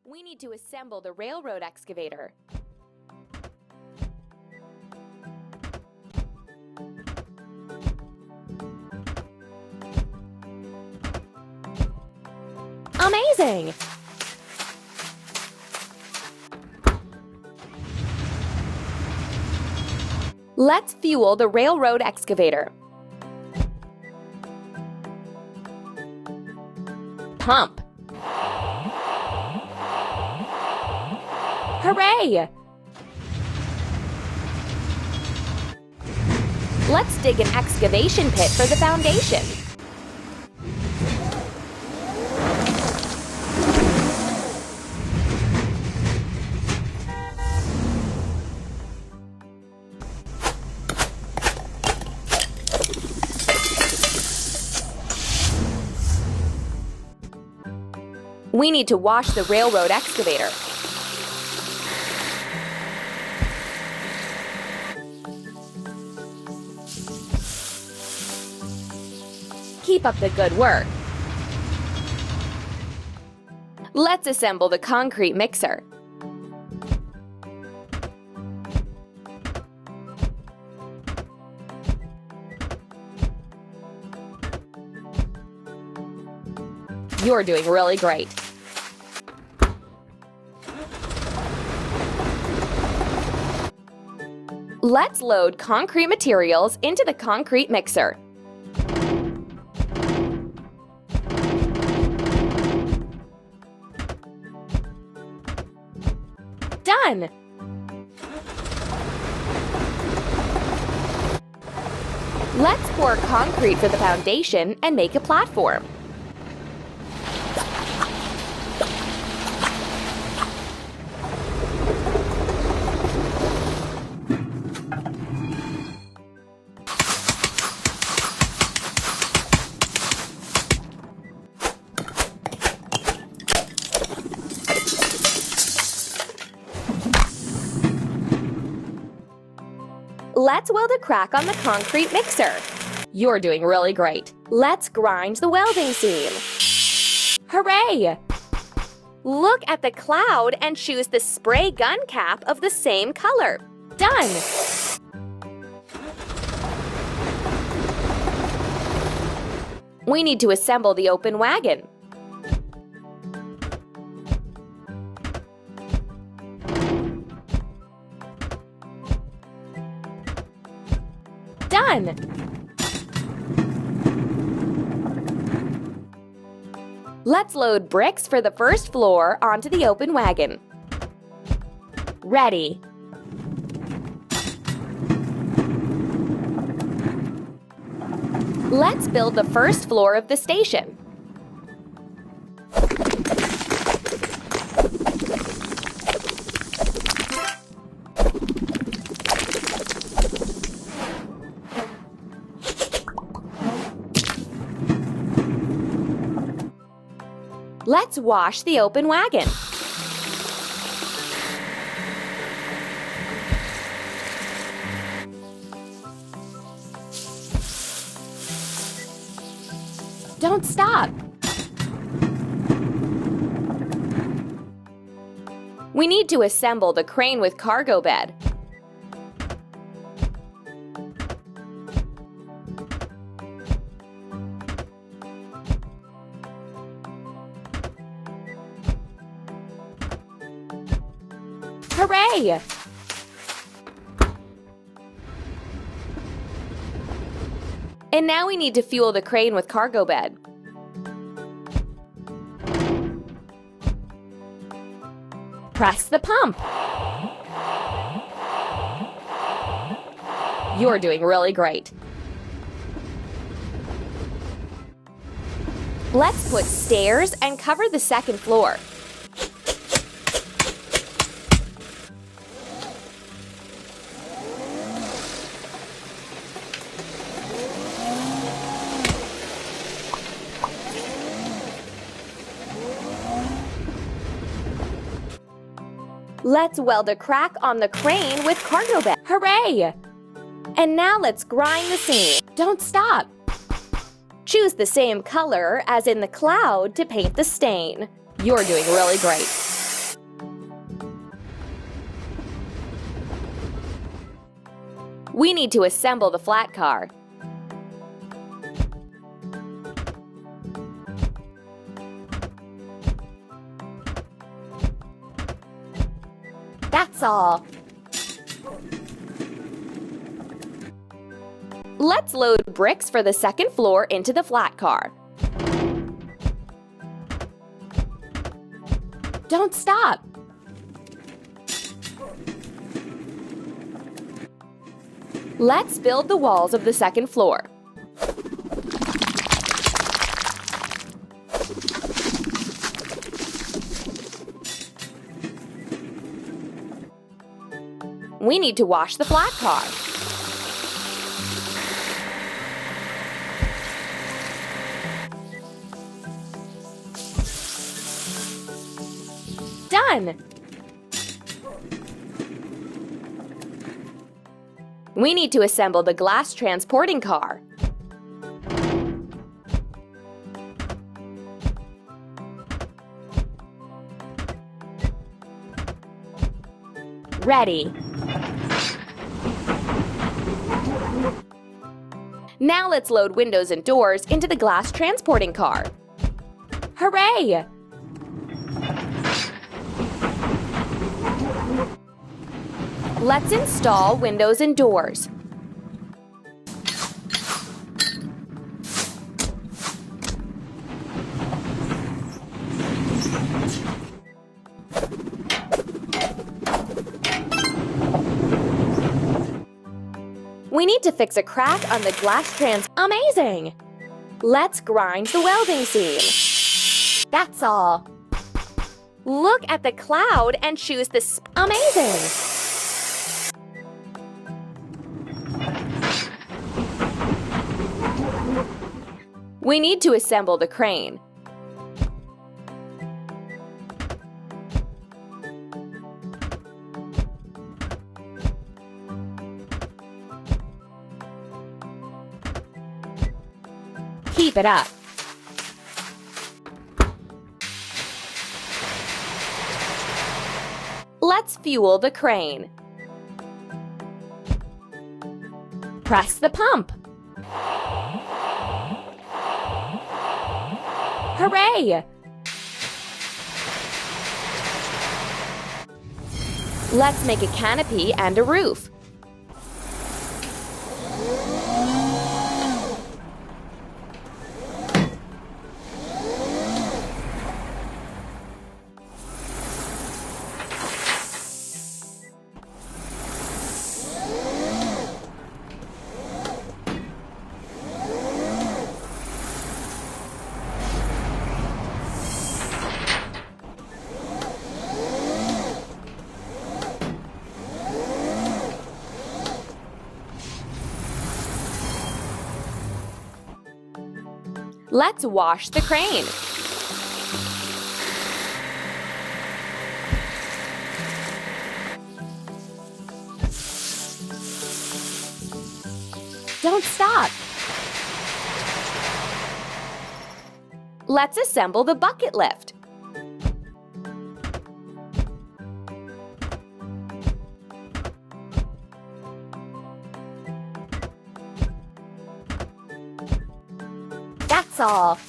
We need to assemble the railroad excavator. Amazing! Let's fuel the railroad excavator. Pump. Hooray! Let's dig an excavation pit for the foundation. We need to wash the railroad excavator. Keep up the good work. Let's assemble the concrete mixer. You're doing really great. Let's load concrete materials into the concrete mixer. Done! Let's pour concrete for the foundation and make a platform. Let's weld a crack on the concrete mixer. You're doing really great. Let's grind the welding seam. Hooray! Look at the cloud and choose the spray gun cap of the same color. Done! We need to assemble the open wagon. Done! Let's load bricks for the first floor onto the open wagon. Ready. Let's build the first floor of the station. Let's wash the open wagon. Don't stop. We need to assemble the crane with cargo bed. Hooray! And now we need to fuel the crane with cargo bed. Press the pump. You're doing really great. Let's put stairs and cover the second floor. Let's weld a crack on the crane with cargo bed. Hooray! And now let's grind the seam. Don't stop. Choose the same color as in the cloud to paint the stain. You're doing really great. We need to assemble the flat car. That's all. Let's load bricks for the second floor into the flat car. Don't stop. Let's build the walls of the second floor. We need to wash the flat car. Done! We need to assemble the glass transporting car. Ready. Now let's load windows and doors into the glass transporting car. Hooray! Let's install windows and doors. We need to fix a crack on the glass Amazing! Let's grind the welding seam. That's all. Look at the cloud and choose the Amazing! We need to assemble the crane. Keep it up. Let's fuel the crane. Press the pump. Hooray! Let's make a canopy and a roof. Let's wash the crane. Don't stop. Let's assemble the bucket lift. That's all.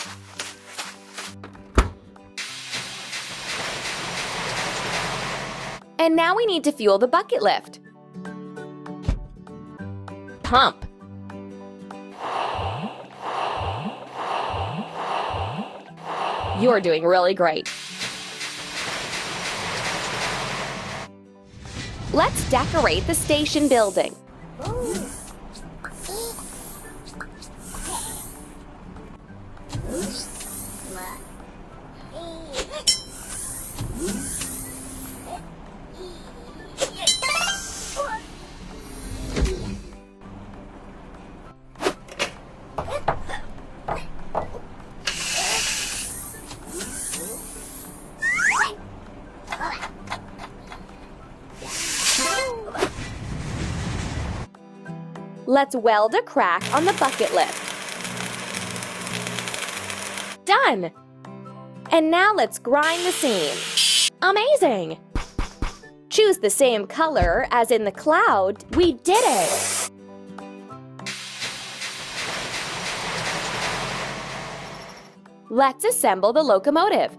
And now we need to fuel the bucket lift. Pump. You're doing really great. Let's decorate the station building. Let's weld a crack on the bucket lift. Done! And now let's grind the seam. Amazing! Choose the same color as in the cloud. We did it! Let's assemble the locomotive.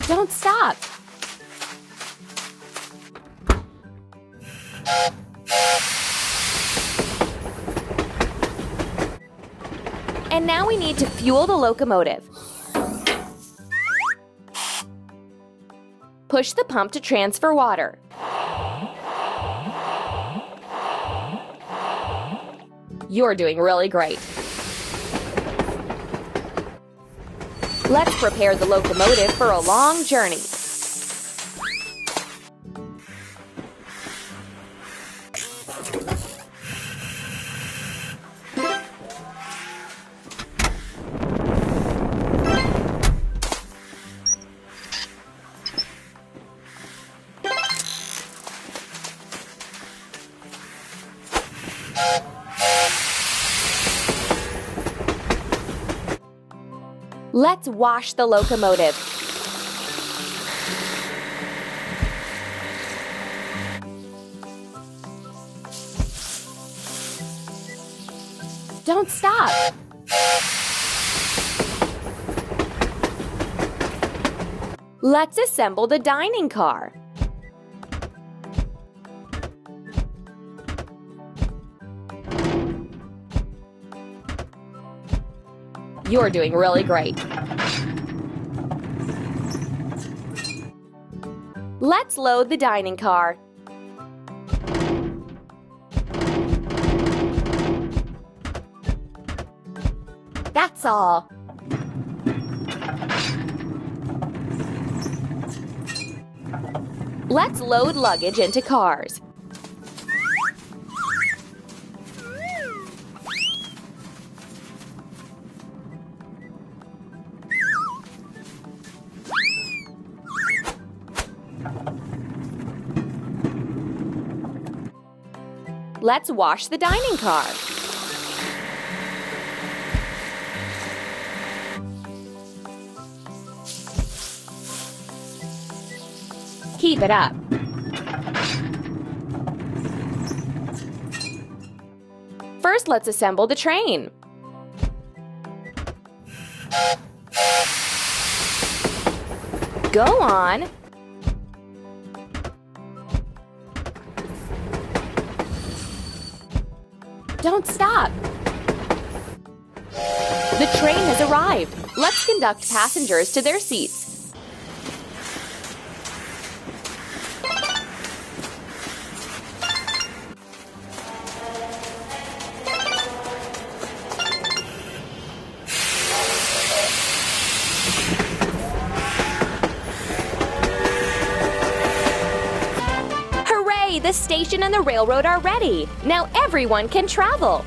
Don't stop! And now we need to fuel the locomotive. Push the pump to transfer water. You're doing really great. Let's prepare the locomotive for a long journey. Let's wash the locomotive. Don't stop! Let's assemble the dining car. You're doing really great. Let's load the dining car. That's all. Let's load luggage into cars. Let's wash the dining car. Keep it up. First, let's assemble the train. Go on. Don't stop! The train has arrived. Let's conduct passengers to their seats. Hooray! The station and the railroad are ready. Now everyone can travel.